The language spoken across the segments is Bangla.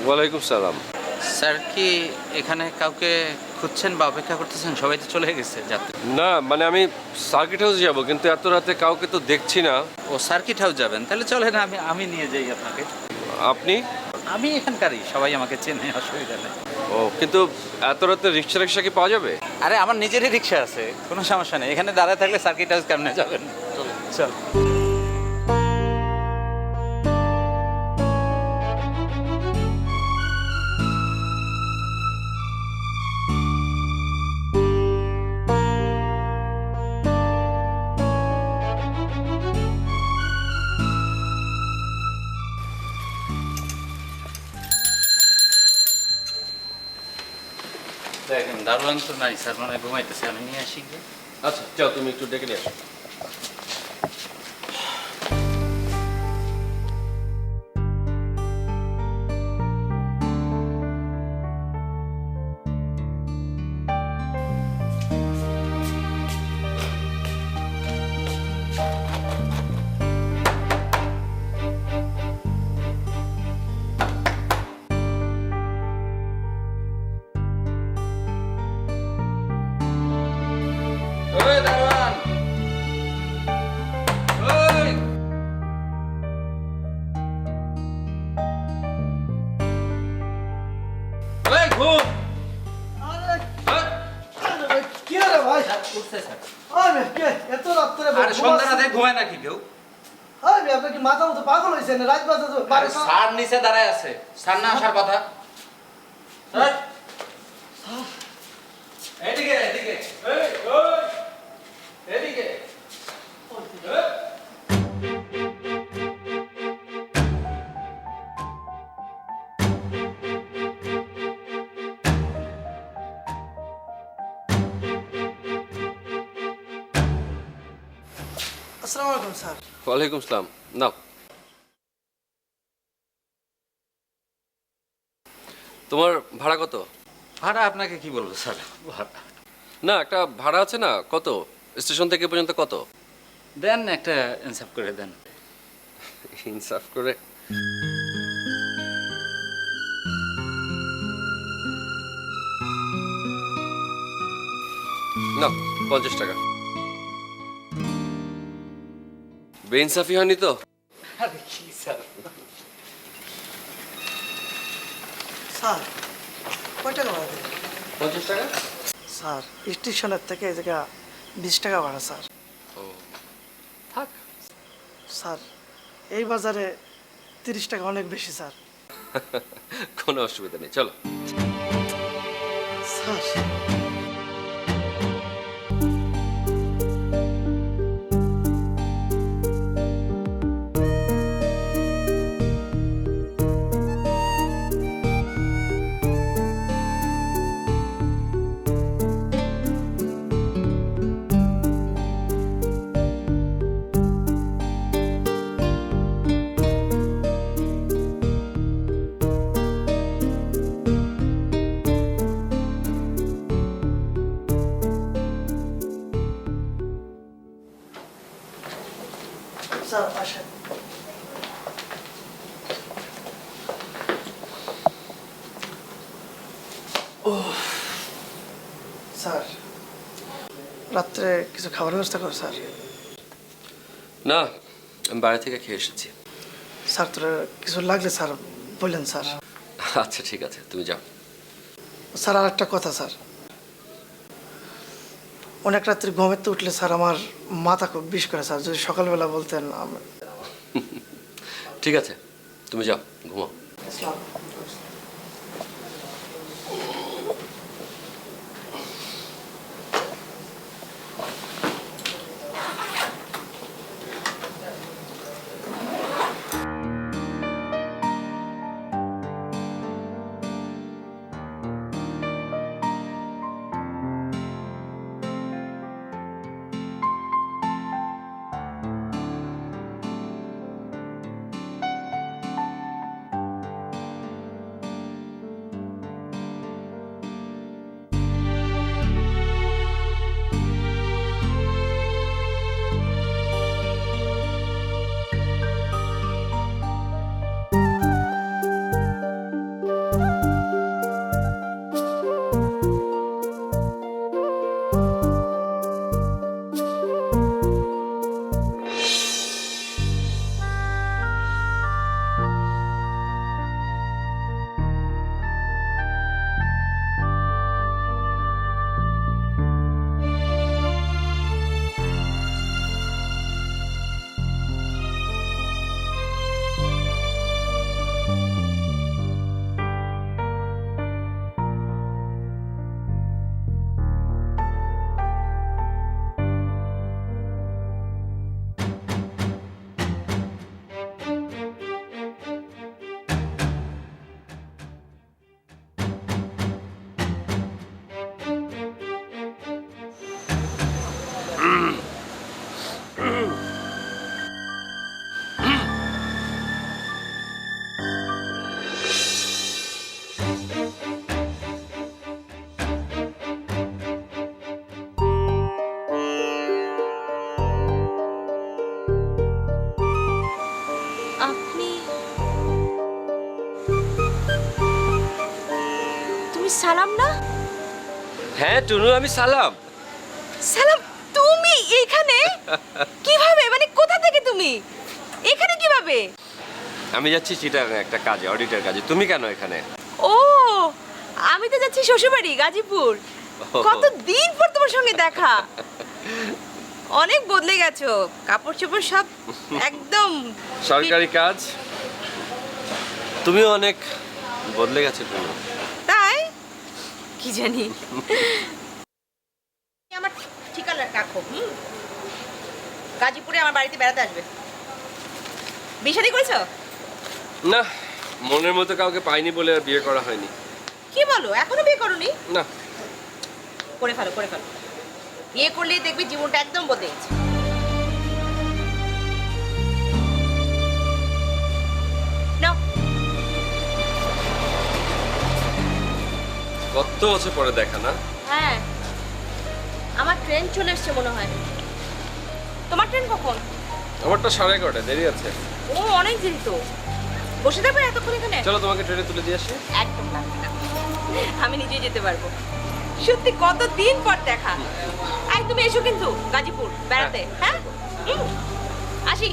ওয়ালাইকুম সালাম। স্যার কি এখানে কাউকে খুঁজছেন বা অপেক্ষা করতেছেন? সবাই তো চলে গেছে যাত্রী। না মানে আমি সার্কিট হাউস যাব, কিন্তু এত রাতে কাউকে তো দেখছি না। ও সার্কিট হাউস যাবেন? তাহলে চলেন, আমি নিয়ে যাই আপনাকে। আপনি? আমি এখানকারই, সবাই আমাকে চেনে, অসুবিধা নেই। ও, কিন্তু এত রাতে রিক্সা কি পাওয়া যাবে? আরে আমার নিজেরই রিক্সা আছে, কোনো সমস্যা নেই। এখানে দাঁড়ায় থাকলে সার্কিট হাউস কেমনে যাবেন? চল। দেখেন দারোয়ান তো নাই স্যার, মানে ঘুমাইতেছে, আমি নিয়ে আসি গিয়ে। আচ্ছা যাও, তুমি একটু ডেকে নিয়ে আসো। ওই দারোয়ান, ওই ওই ঘুম। আরে ওই, আরে ভাই, কি রে ভাই? স্যার, উঠছে স্যার। আরে কে এত রাত্রে আরে সন্ধ্যা রাতে ঘুমায় নাকি কেউ? আরে আপনি কি মাথা মতো পাগল হইছেন? রাত বাজে তো আরে 12টা। স্যার নিচে দাঁড়ায় আছে, স্যার না আসার কথা। স্যার, এদিকে এদিকে, এই ওই এদিকে। আসসালামু আলাইকুম স্যার। ওয়ালাইকুম সালাম। নাও, তোমার ভাড়া কত? ভাড়া আপনাকে কি বলবো স্যার, ভাড়া না, একটা ভাড়া আছে না, কত? স্টেশন থেকে পর্যন্ত কত? দেন, একটা ইনসাফ করে দেন। ইনসাফ করে। না, 50 টাকা। বেইনসাফি হয়নি তো? আরে কি স্যার, স্যার কয় টাকা ভাড়া দেবেন? 50 টাকা। স্যার স্টেশনের থেকে এই জায়গা 20 টাকা ভাড়া স্যার। ও, থাক। স্যার এই বাজারে 30 টাকা অনেক বেশি স্যার। কোনো অসুবিধা নেই, চলো। স্যার স্যার আসেন। স্যার রাত্রে কিছু খাবারের ব্যবস্থা করো স্যার। না, আমি বাইরে থেকে খেয়ে এসেছি। স্যার তোর কিছু লাগলে স্যার বললেন স্যার। আচ্ছা ঠিক আছে, তুমি যাও। স্যার আর একটা কথা স্যার, অনেক রাত্রে ঘুমেতে উঠলে স্যার আমার মাথা খুব বিষ করে স্যার, যদি সকালবেলা বলতেন ঠিক আছে, তুমি যাও, ঘুমাও। আপনি তুমি সালাম না? হ্যাঁ টুনু, আমি সালাম। সালাম, তুমি এখানে কিভাবে? মানে কোথা থেকে তুমি এখানে কিভাবে? আমি যাচ্ছি চিটাগাং একটা কাজে, অডিটের কাজে। তুমি কেন এখানে? ও, আমি তো যাচ্ছি শ্বশুরবাড়ি গাজীপুর। কত দিন পর তোমার সঙ্গে দেখা। অনেক বদলে গেছো, কাপড় চোপড় সব একদম সরকারি কাজ। তুমিও অনেক বদলে গেছো টুনু। তাই কি জানি। আমার ঠিকানা রাখো। গাজীপুরে আমার বাড়িতে বেড়াতে আসবে। বিয়ে করেছো? না, মনের মতো কাউকে পাইনি বলে আর বিয়ে করা হয়নি। কি বলো, এখনো বিয়ে করোনি? না। করে ফেলো, করে ফেলো। বিয়ে করলেই দেখবে জীবনটা একদম বদলে গেছে। নাও। কত বছর পরে দেখা না? হ্যাঁ, আমার ট্রেন চলে এসছে মনে হয়। তোমার ট্রেন কখন? আমারটা 11:30, দেরি আছে। ও, অনেক দেরি তো। বসে থাকবে এতক্ষণ এখানে? চলো তোমাকে ট্রেনে তুলে দিয়ে আসি। একদম লাগবে না, আমি নিজেই যেতে পারবো। সত্যি কত দিন পর দেখা। এই তুমি এসো কিন্তু গাজীপুর বেড়াতে। হ্যাঁ, আসি।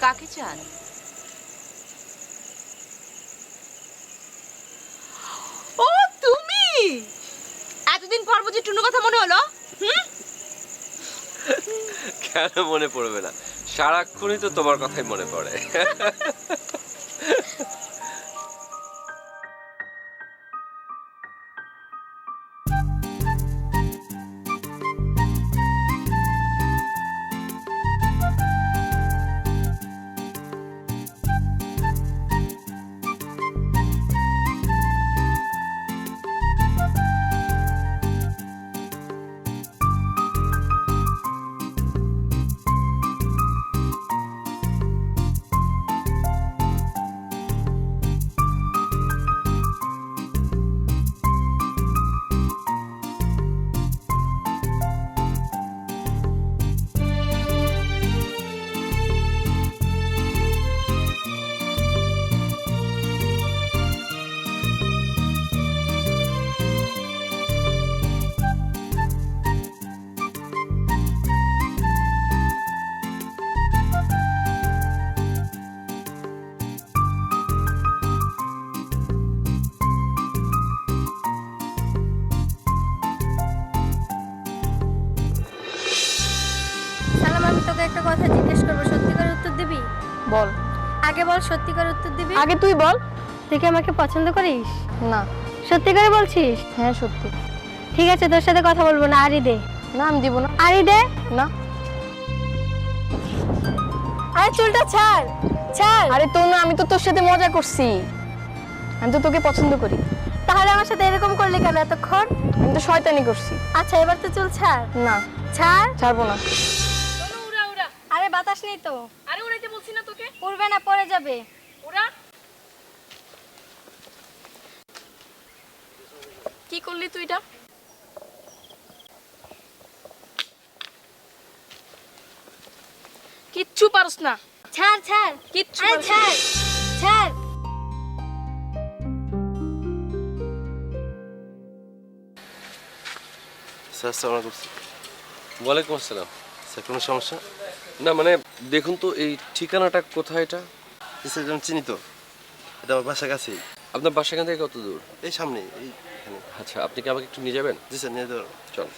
কাকে চান? ও তুমি, এতদিন পর বুঝি টুনু কথা মনে হলো? কেন মনে পড়বে না? সারাক্ষণই তো তোমার কথাই মনে পড়ে। তোকে একটা কথা জিজ্ঞেস করবো, সত্যিকার উত্তর দিবি? বল। আগে বল, সত্যিকার উত্তর দিবি? আগে তুই বল। তুই কি আমাকে পছন্দ করিস? না। সত্যি করে বলছিস? হ্যাঁ সত্যি। ঠিক আছে, তোর সাথে কথা বলবো না, আরি দে। না আমি দিব না। আরি দে। না। আরে চুলটা ছাড়। ছাড়। আরে তনু, আমি তো তোর সাথে মজা করছি, আমি তো তোকে পছন্দ করি। তাহলে আমার সাথে এরকম করলি কেন এতক্ষণ? আমি তো শয়তানি করছি। আচ্ছা এবার তো চল ছাড়। না, ছাড়। ছাড়বো না। আরে বাতাস নেই তো। আরে উড়াইতে বলছি না তোকে। উড়বে না, পড়ে যাবে। উড়া। কি করলি তুই এটা? কিচ্ছু পারস না। ছাড় ছাড়। কিচ্ছু আরে পারস না। ছাড় ছাড়। স্যার আসসালামু আলাইকুম। ওয়ালাইকুম আসসালাম। স্যার কোনো সমস্যা? না মানে দেখুন তো এই ঠিকানাটা কোথায় এটা? জি স্যার, আমি চিনি তো, এটা আমার বাসার কাছেই, আপনার বাসা এখান থেকে কত দূর? এই সামনে এইখানে। আচ্ছা আপনি কি আমাকে একটু নিয়ে যাবেন? জি স্যার, নিয়ে যাও। চল।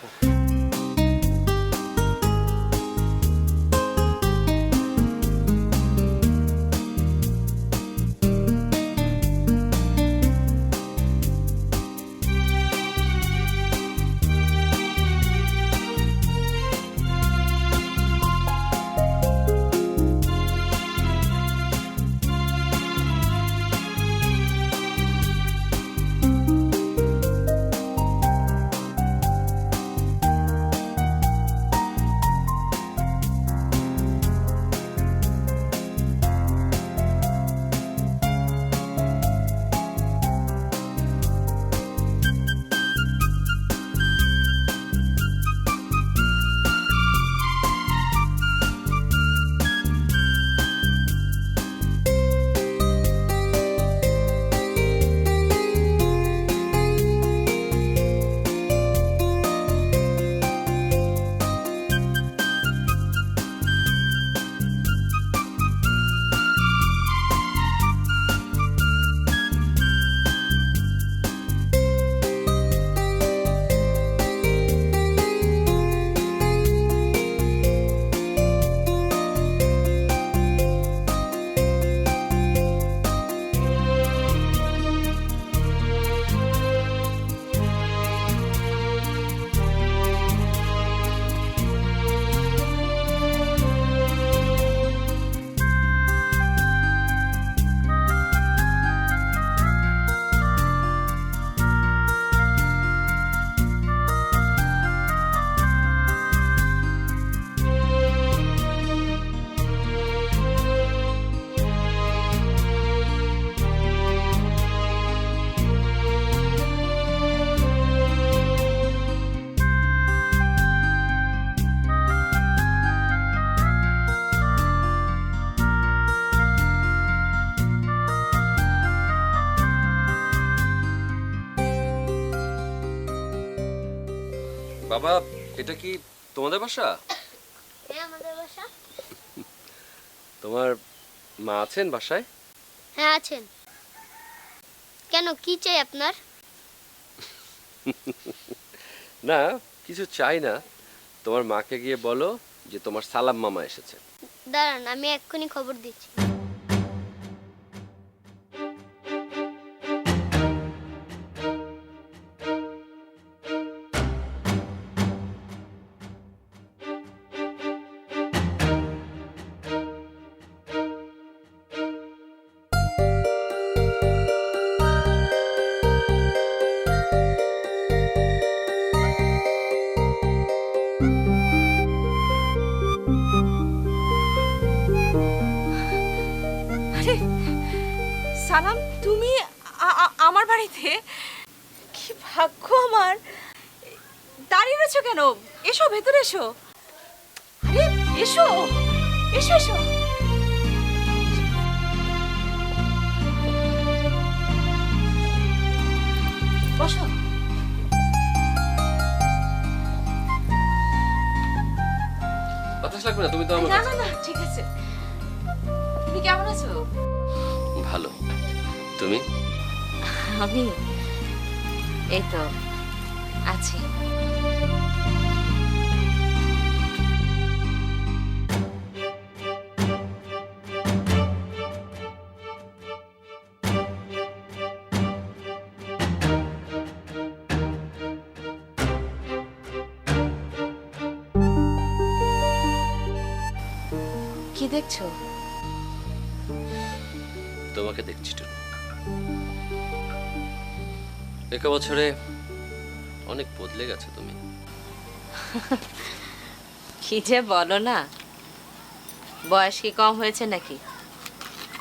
বাবা এটা কি তোমাদের বাসা? হ্যাঁ আমাদের বাসা। তোমার মা আছেন বাসায়? হ্যাঁ আছেন। কেন, কি চাই আপনার? না কিছু চাই না, তোমার মাকে গিয়ে বলো যে তোমার সালাম মামা এসেছে। দাঁড়ান, আমি এক্ষুনি খবর দিচ্ছি। সালাম, তুমি আমার বাড়িতে? কি ভাগ্য আমার। দাঁড়িয়ে রয়েছো কেন? এসো ভেতরে এসো। আরে এসো এসো এসো। বসো। বাতাস লাগবে না, তুমি তো আমার না কাছে। না না ঠিক আছে। তুমি কেমন আছো? ভালো। তুমি? আমি এই তো আছি। কি দেখছো? তোমাকে দেখছি টুনু। এক বছরে অনেক বদলে গেছো তুমি। কি যে বলো না, বয়স কি কম হয়েছে নাকি?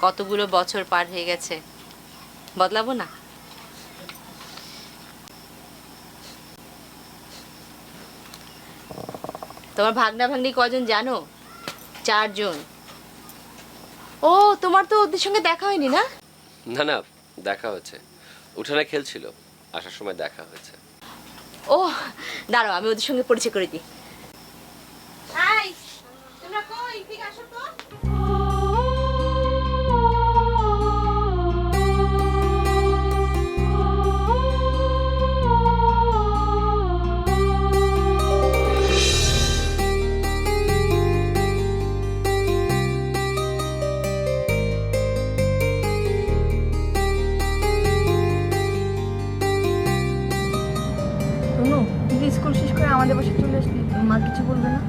কতগুলো বছর পার হয়ে গেছে, বদলাবো না? তোমার ভাগনা ভাগ্নি কজন জানো? 4 জন। ও, তোমার তো ওদের সঙ্গে দেখা হয়নি না? না না, দেখা হয়েছে, উঠানে খেলছিল, আসার সময় দেখা হয়েছে। ও দাঁড়াও, আমি ওদের সঙ্গে পরিচয় করে দিই। হাই, তোমরা কই? ঠিক আসো তো। তনু, তুই যে স্কুল শেষ করে আমাদের বাসায় চলে আসলি, তোর মা কিছু বলবে না?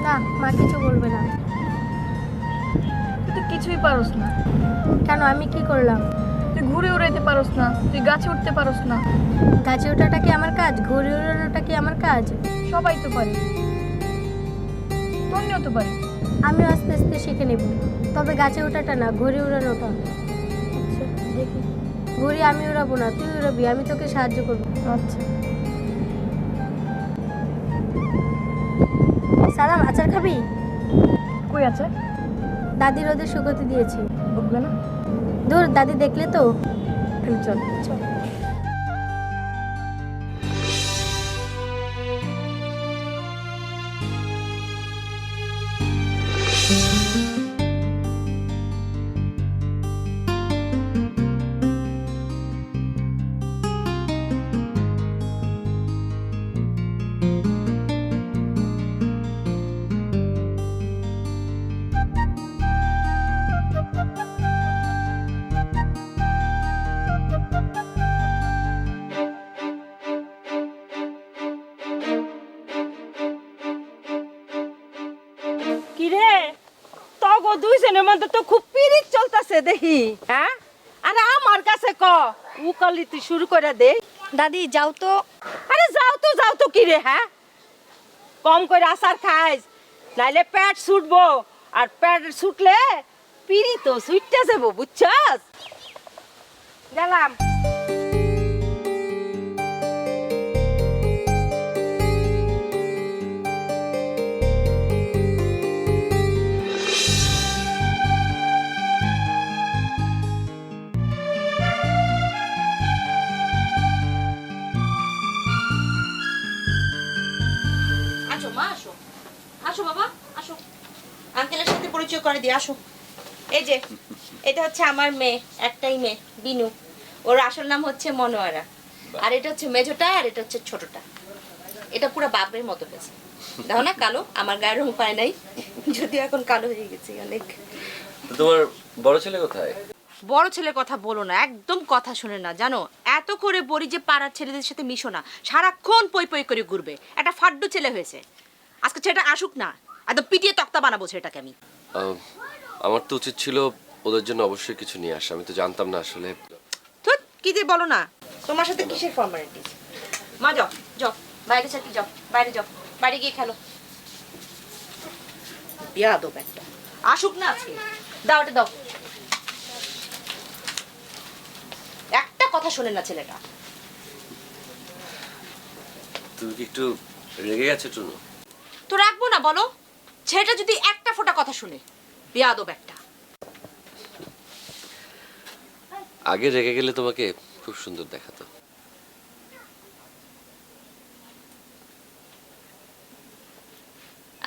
না, মা কিছু বলবে না। তুই তো কিছুই পারস না। কেন, আমি কি করলাম? তুই ঘুরে উড়াইতে পারস না, তুই গাছে উঠতে পারস না। গাছে ওঠাটা কি আমার কাজ? ঘুরে উড়ানোটা কি আমার কাজ? সবাই তো পারে, তন্নিও তো পারে। আমিও আস্তে আস্তে শিখে নেব, তবে গাছে ওঠাটা না, ঘুরে উড়ানোটা। আচ্ছা, দেখি। ঘুড়ি আমি উড়াবো না, তুই উড়াবি, আমি তোকে সাহায্য করবো। আচ্ছা। সালাম, আচার খাবি? কই আছে? দাদি রোদে শুকোতে দিয়েছি। উঠবে না? দূর, দাদি দেখলে তো। তাহলে চল চল। কিরে, তগো দুইজনের মধ্যে তো খুব পিরিত চলতেছে দেখি। হ্যাঁ, আরে আমার কাছে ক, উকালিতি শুরু করে দে। দাদি যাও তো। আরে যাও তো কিরে, হ্যাঁ কম করে আচার খাইস, নাইলে পেট ছুটবো, আর পেট ছুটলে পিরি তো ছুটতে যাবো, বুঝছস? গেলাম। আসো মা, আসো আসো বাবা, আসো, আঙ্কেলের সাথে পরিচয় করে দিই, আসো। এই যে, এটা হচ্ছে আমার মেয়ে, একটাই মেয়ে, বিনু। ওর আসল নাম হচ্ছে মনোয়ারা। আর এটা হচ্ছে মেজোটা, আর এটা হচ্ছে ছোটটা। এটা পুরো বাপের মতো হয়েছে, দেখো না, কালো, আমার গায়ের রং পায় নাই, যদিও এখন কালো হয়ে গেছে অনেক। তো তোমার বড় ছেলে কোথায়? বড় ছেলের কথা বলো না, একদম কথা শুনে না, জানো? এত করে বলি যে পাড়ার ছেলেদের সাথে মিশো না, সারাক্ষণ পই পই করে ঘুরবে। একটা ফাড্ডু ছেলে হয়েছে, আজকে ছেলেটা আসুক না, একদম পিটিয়ে তক্তা বানাবো ছেলেটাকে আমি। আমার তো উচিত ছিল ওদের জন্য অবশ্যই কিছু নিয়ে আসা, আমি তো জানতাম না আসলে। ধুৎ, কি দিয়ে বলো না, তোমার সাথে কিসের ফর্মালিটিস? মা যাও যাও, বাইরে চাকি যাও, বাইরে যাও, বাইরে গিয়ে খেলো। বিয়াদব একটা, আসুক না আজকে, দাও এটা দাও। একটা কথা শোনে না ছেলেটা। তুমি কি একটু রেগে গেছো টুনু? তো রাখবো না বলো, ছেলেটা যদি একটা ফোঁটা কথা শুনে, বিয়াদব একটা। আগে রেগে গেলে তোমাকে খুব সুন্দর দেখাতো।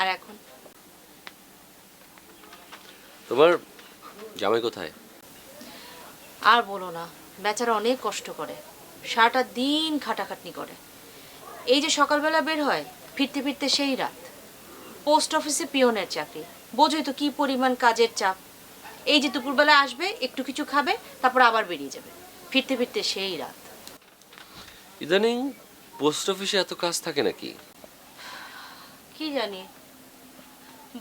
আর এখন তোমার জামাই কোথায়? আর বলো না, বেচারা অনেক কষ্ট করে, সারাটা দিন খাটাখাটনি করে। এই যে সকালবেলা বের হয়, ফিরতে ফিরতে সেই রাত। পোস্ট অফিসে পিয়নের চাকরি, বোঝোই তো কি পরিমাণ কাজের চাপ। এই যে দুপুরবেলা আসবে, একটু কিছু খাবে, তারপর আবার বেরিয়ে যাবে, ফিরতে ফিরতে সেই রাত। ইদানিং পোস্ট অফিসে এত কাজ থাকে নাকি? কি জানি,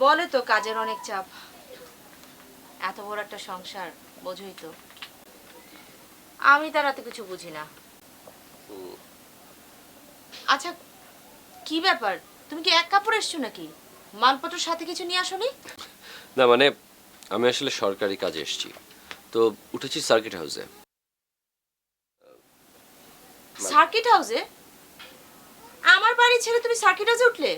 বলে তো কাজের অনেক চাপ। এত বড় একটা সংসার, বোঝোই তো। আমি তার এত কিছু বুঝি না। আচ্ছা, কি ব্যাপার, তুমি কি এক কাপড় এসছো নাকি? মালপত্র সাথে কিছু নিয়ে আসোনি? না মানে আমি আসলে সরকারি কাজে এসেছি, তো উঠেছি সার্কিট হাউসে। সার্কিট হাউসে? আমার বাড়ি ছেড়ে তুমি সার্কিট হাউসে উঠলে?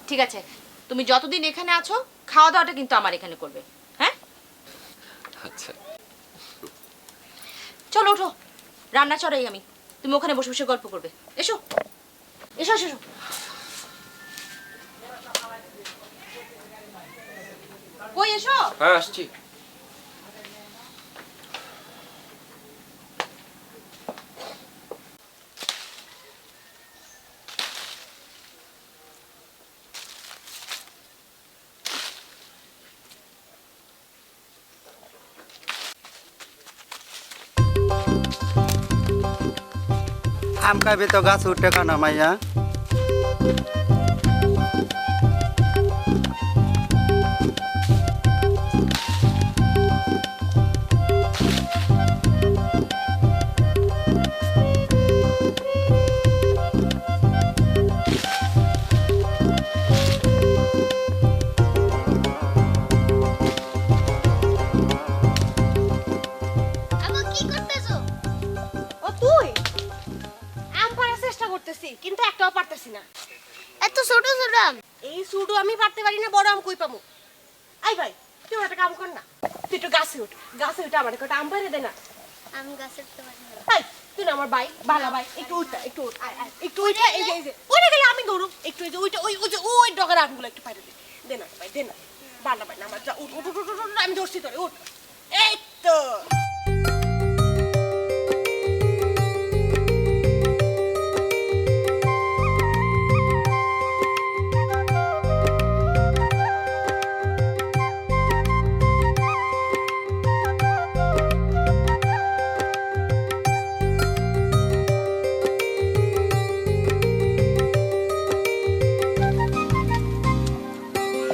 ঠিক আছে, তুমি যতদিন এখানে আছো খাওয়া দাওয়াটা কিন্তু আমার এখানে করবে, হ্যাঁ? আচ্ছা চলো ওঠো, রান্না চড়াই আমি, তুমি ওখানে বসে বসে গল্প করবে। এসো এসো এসো এসো। কই এসো। হ্যাঁ আসছি। आम का भी तो घास उठेगा ना मैया। আম্মু কি করতেছো? ও তুই? আম পাড়ার চেষ্টা করতেছি কিন্তু একটাও পারতেছি না। এত ছোট ছোট আম। এই সুডু আমি পারতে পারি না, বড় আম কই পামু? আই ভাই, তুই একটা কাম কর না, তুই একটু গাছে উঠ, গাছে উঠে আমার একটা আম পাড়ে দে না। আম গাছে উঠতে পারি না। আই, তুই না আমার ভাই, ভালো ভাই, একটু উঠটা, একটু উঠ, আয় আয়, একটু উঠে, এই যে ওইটা গেলে আমি দৌড়ু, একটু এই যে ওইটা, ওই ডগার আমগুলো একটু পাড়ে দে, দে না ভাই, দে না, ভালো ভাই না আমার, যা উঠ উঠ উঠ উঠ, উঠ, আমি ধরছি তোরে, উঠ, এই তো।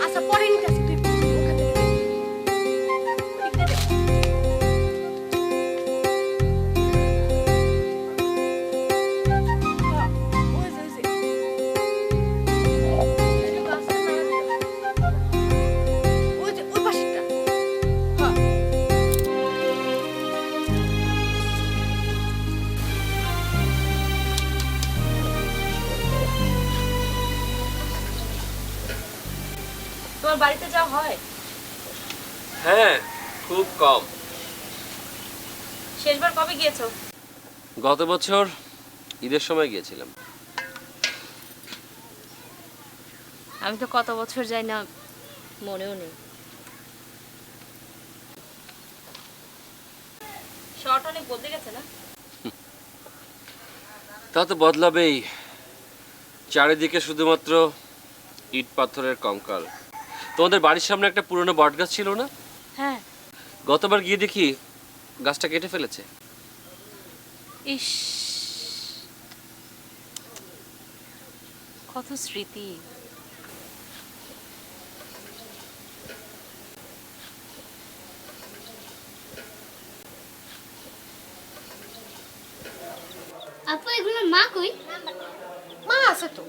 আচ্ছা পরে নিতেছি, তুই ওখান থেকে দে। ওদিক দিয়ে দে। হ্যাঁ, ওই যে, ওই যে। একটু গাছটা নাড়া দিতে হবে। ওই যে, ওই পাশেরটা। হ্যাঁ। তোমার বাড়িতে যাওয়া হয়? হ্যাঁ খুব কম। শেষবার কবে গিয়েছো? গত বছর ঈদের সময় গিয়েছিলাম। আমি তো কত বছর যাই না, মনেও নেই। শর্ট অনেক বদলে গেছে না? তা তো বদলাবেই, চারিদিকে শুধুমাত্র ইট পাথরের কঙ্কাল। তোমাদের বাড়ির সামনে একটা পুরনো বট গাছ ছিল না? হ্যাঁ। গতবার গিয়ে দেখি গাছটা কেটে ফেলেছে। ইস, কত স্মৃতি। আপু এগুলো মা কই? মা আছে তো।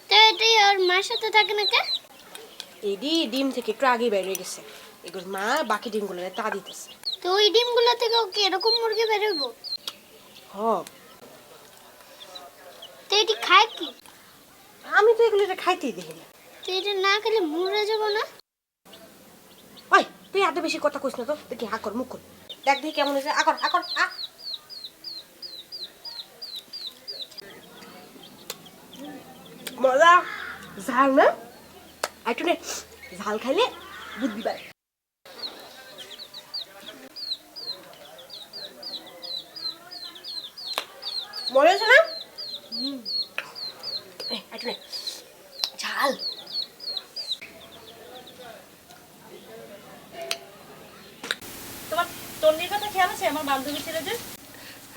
তো এটাই আর মার সাথে থাকে না কে? এডি ডিম থেকে একটু আগে বের হয়ে গেছে, এগুলো মা বাকি ডিমগুলো তা দিতেছে। তো ওই ডিমগুলো থেকে কি এরকম মুরগি বের হইব? হ, তো এটি খায় কি? আমি তো এগুলো খাইতেই দেখি না। তো এটা না খেলে মরে যাব না? ওই তুই এত বেশি কথা কইস না তো, দেখি আকর মুখ কর, দেখ দেখি কেমন হয়েছে, আকর আকর আ। মজা, ঝাল না? একটু নে, ঝাল খাইলে বুদ্ধি বাড়ে। মনে হচ্ছে না? একটু নে, ঝাল। তন্নির কথা খেয়াল আছে আমার বান্ধবী ছেলেদের?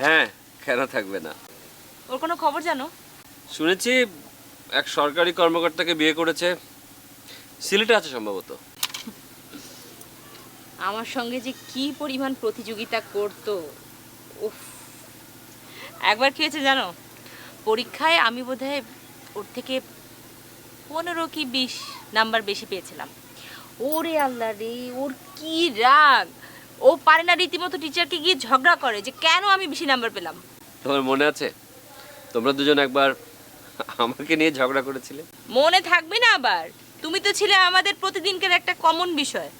হ্যাঁ, কেন থাকবে না? ওর কোনো খবর জানো? শুনেছি এক সরকারি কর্মকর্তাকে বিয়ে করেছে, সিলেটে আছে সম্ভবত। আমার সঙ্গে যে কি পরিমাণ প্রতিযোগিতা করতো, উফ। একবার কি হয়েছে জানো, পরীক্ষায় আমি বোধহয় ওর থেকে 15 কি 20 নাম্বার বেশি পেয়েছিলাম। ওরে আল্লাহ রে, ওর কি রাগ! ও পারে না, রীতিমতো টিচারকে গিয়ে ঝগড়া করে যে কেন আমি বেশি নাম্বার পেলাম। তোমার মনে আছে তোমরা দুজন একবার আমাকে নিয়ে ঝগড়া করেছিলে? মনে থাকবে না আবার? তুমি তো ছিলে আমাদের প্রতিদিনকার একটা কমন বিষয়।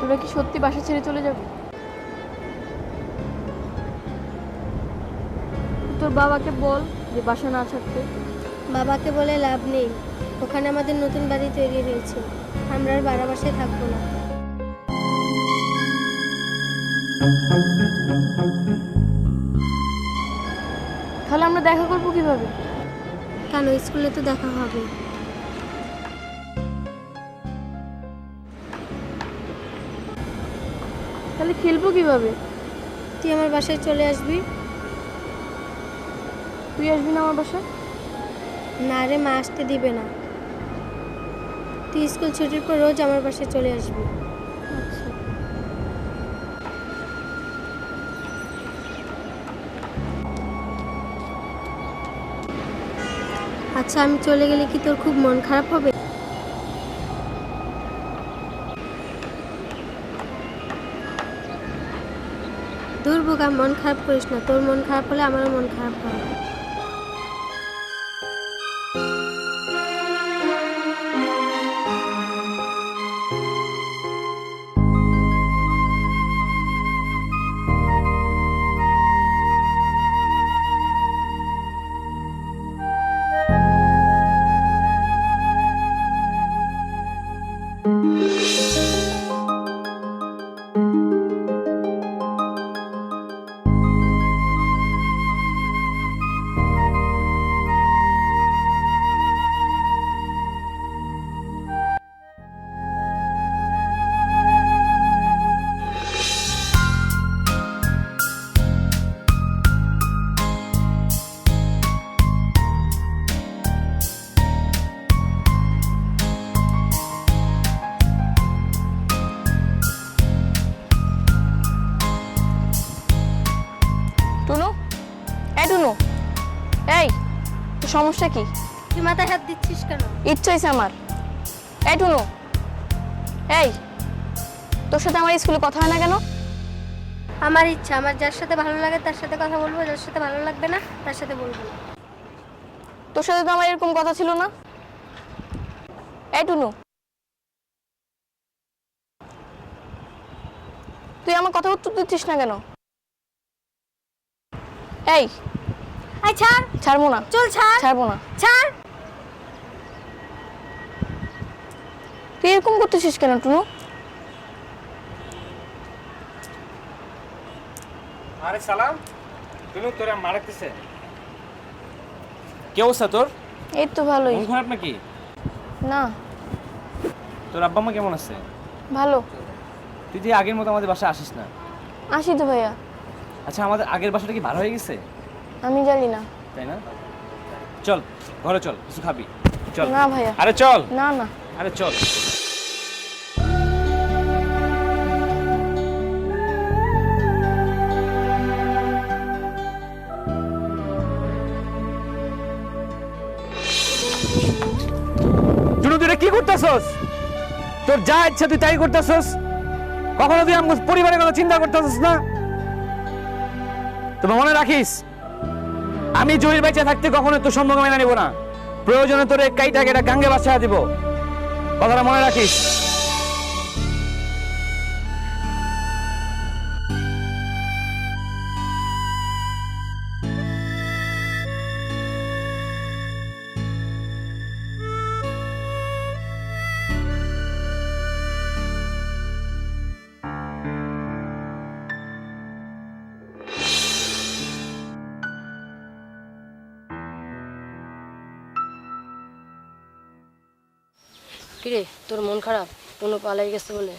তোরা কি সত্যি বাসা ছেড়ে চলে যাবি? তোর বাবাকে বল যে বাসা না ছাড়তে। বাবাকে বলে লাভ নেই, ওখানে আমাদের নতুন বাড়ি তৈরি হয়েছে, আমরা আর ভাড়া বাসায় থাকবো না। তাহলে আমরা দেখা করবো কিভাবে? কেন, স্কুলে তো দেখা হবে। তাহলে খেলবো কিভাবে? তুই আমার বাসায় চলে আসবি। তুই আসবি না আমার বাসায়? না রে, মা আসতে দিবে না। তুই স্কুল ছুটির পর রোজ আমার বাসায় চলে আসবি। আচ্ছা। আচ্ছা, আমি চলে গেলে কি তোর খুব মন খারাপ হবে? দূর বোকা, মন খারাপ করিস না। তোর মন খারাপ হলে আমারও মন খারাপ হয়। টুনু, এই টুনু, এই তোর সমস্যা কি? তুই মাথায় হাত দিচ্ছিস কেন? ইচ্ছা হয়েছে আমার। এই টুনু, এই তোর সাথে আমার স্কুলে কথা হয় না কেন? আমার ইচ্ছা, আমার যার সাথে ভালো লাগে তার সাথে কথা বলবো, যার সাথে ভালো লাগবে না তার সাথে বলবো না। তোর সাথে তো আমার এরকম কথা ছিল না। এই টুনু, তুই আমার কথা উত্তর দিচ্ছিস না কেন? এই আই ছাড়, ছাড়বো না। চল ছাড়, ছাড়বো না। ছাড়। তুই এরকম করতেছিস কেন টুনু? আরে সালাম, টুনু তোরা মারাতেছে। কি অবস্থা তোর? এই তো ভালোই। মন খারাপ নাকি? না, তোর আব্বা মা কেমন আছে? ভালো। তুই যে আগের মতো আমাদের বাসায় আসিস না। আসি তো ভাইয়া। আচ্ছা, আমাদের আগের বাসাটা কি ভালো হয়ে গেছে? আমি জানি না। তাই না? চল ঘরে চল, কিছু খাবি। চল না ভাইয়া। আরে চল। না না। আরে চল। টুনু, তুই কি করতেছস? তোর যা ইচ্ছা তুই তাই করতেছস। কখনো তুই আমার পরিবারের কথা চিন্তা করতেছস না? তুমি মনে রাখিস, আমি জহির বেঁচে থাকতে কখনো তোর সম্পর্ক মেনে নেব না। প্রয়োজনে তোর এই কাইটাকে এটা গাঙ্গে বাঁচিয়ে দিব, কথাটা মনে রাখিস। কিরে তোর মন খারাপ, কোনো পালাই গেছে বলে?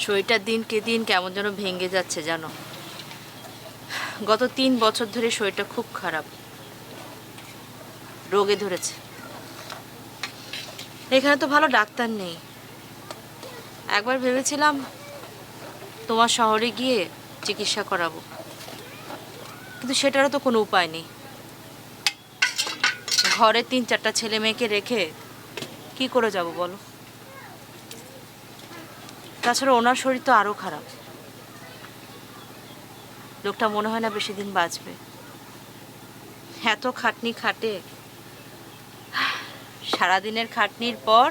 শরীরটা দিনকে দিন কেমন যেন ভেঙে যাচ্ছে জানো। গত 3 বছর ধরে শরীরটা খুব খারাপ, রোগে ধরেছে। এখানে তো ভালো ডাক্তার নেই। একবার ভেবেছিলাম তোমার শহরে গিয়ে চিকিৎসা করাবো, কিন্তু সেটারও তো কোনো উপায় নেই। ঘরে 3-4টা ছেলে মেয়েকে রেখে কি করে যাব বলো? তাছাড়া ওনার শরীর তো আরো খারাপ। লোকটা মনে হয় না বেশি দিন বাঁচবে। এত খাটনি খাটে, সারাদিনের খাটনির পর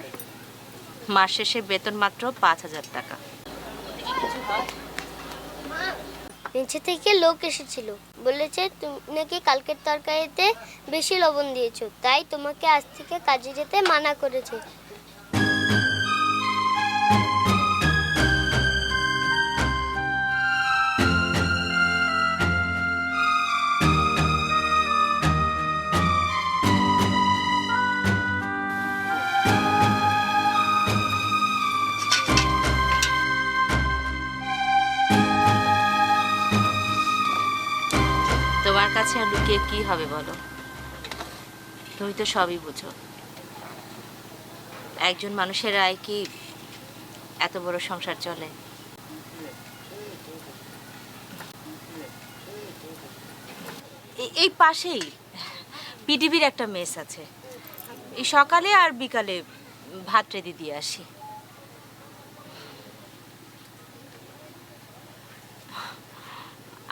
মাস শেষে বেতন মাত্র 5,000 টাকা। নিচে থেকে লোক এসেছিল, বলেছে তুমি নাকি কালকের তরকারিতে বেশি লবণ দিয়েছো, তাই তোমাকে আজ থেকে কাজে যেতে মানা করেছে। তোমার কাছে আর লুকিয়ে কি হবে বলো? তুমি তো সবই বুঝো। একজন মানুষের আয় কি এত বড় সংসার চলে? এই পাশেই পিটিভির একটা মেস আছে। এই সকালে আর বিকালে ভাত রেডি দিয়ে আসি।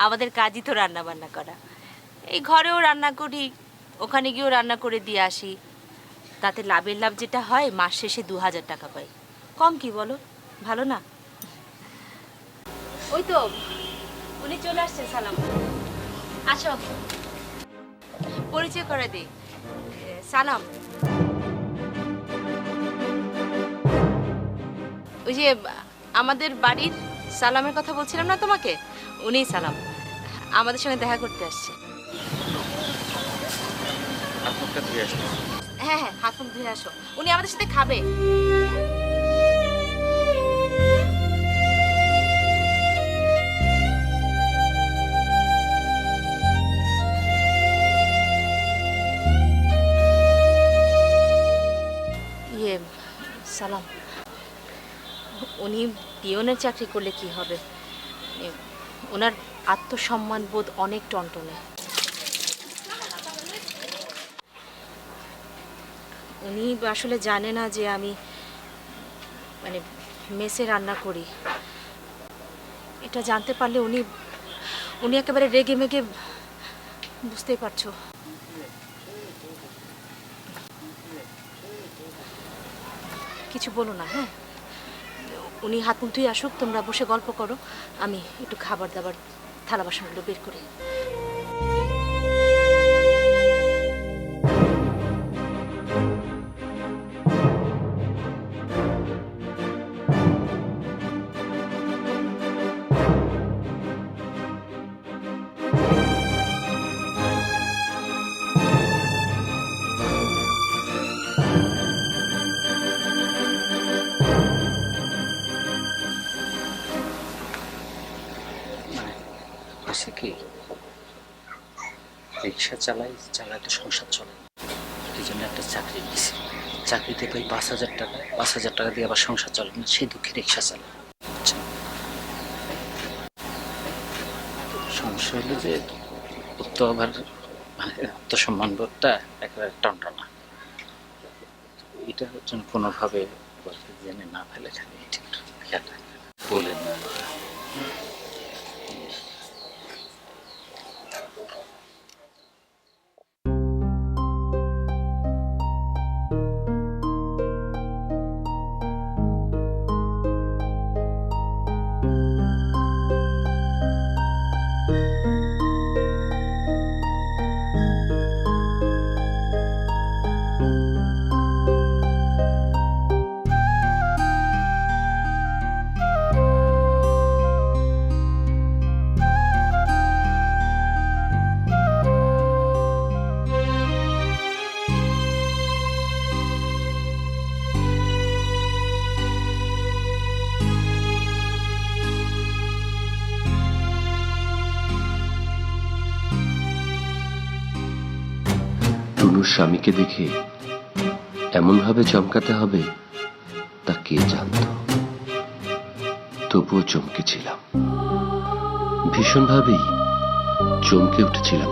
আমাদের কাজই তো রান্না বান্না করা। এই ঘরেও রান্না করি, ওখানে গিয়েও রান্না করে দিয়ে আসি। তাতে লাভের লাভ যেটা হয়, মাস শেষে 2,000 টাকা পাই। কম কি বলো? ভালো না? ওই তো উনি চলে আসছেন। সালাম, আসো পরিচয় করে দিই। সালাম, ওই যে আমাদের বাড়ির সালামের কথা বলছিলাম না তোমাকে, উনিই সালাম। আমাদের সঙ্গে দেখা করতে আসছে। হ্যাঁ হ্যাঁ, হাত মুখ ধুয়ে আসো। উনি আমাদের সাথে খাবে। পিয়নের চাকরি করলে কি হবে, ওনার আত্মসম্মান বোধ অনেক টনটনে। উনি আসলে জানে না যে আমি মানে মেসে রান্না করি। এটা জানতে পারলে উনি উনি একেবারে রেগে মেগে, বুঝতেই পারছো। কিছু বলো না, হ্যাঁ? উনি হাত মুখ ধুয়ে আসুক, তোমরা বসে গল্প করো, আমি একটু খাবার দাবার থালা বাসনগুলো বের করি। আছে কি, রিক্সা চালাই তো সংসার চলে, এই জন্য একটা চাকরি নিয়েছি। চাকরিতে পাই 5,000 টাকা, 5,000 টাকা দিয়ে আবার সংসার চলে না, সেই দুঃখে রিক্সা চালাই। সমস্যা হলো যে তো আবার মানে আত্মসম্মান বোধটা একেবারে টনটনা, এটা যেন কোনোভাবে জেনে না ফেলে, খালি এটা একটু খেয়াল রাখবে, বলেন না। টুনুর স্বামীকে দেখে এমনভাবে চমকাতে হবে তা কে জানত। তবুও চমকেছিলাম, ভীষণভাবেই চমকে উঠেছিলাম।